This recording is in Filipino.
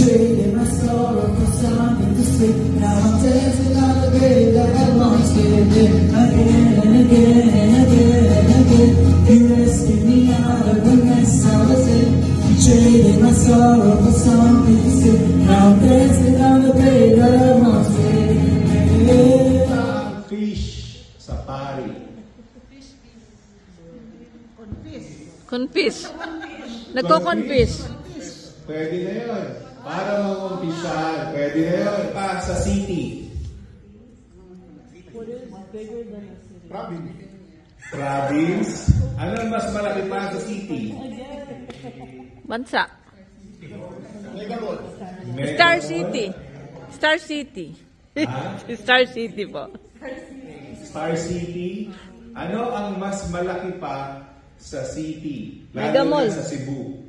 Trading my sorrow for something to sleep. Now I'm dancing on the grave that I once lived in. Again and again and again and again. You rescued me out of the mess I was in. Trading my sorrow for something to sleep. Now I'm dancing on the grave that I once lived in. Fish sa pari. Confis. Nagko-confis. Pwede na yun. Para mag-umpisahan. Pwede na yun. Pa sa city. Province. Ano ang mas malaki pa sa city? Bansa. Megaball. Star City. Star City. Star City po. Star City. Ano ang mas malaki pa sa city? Mega Lalo Mall. na sa Cebu.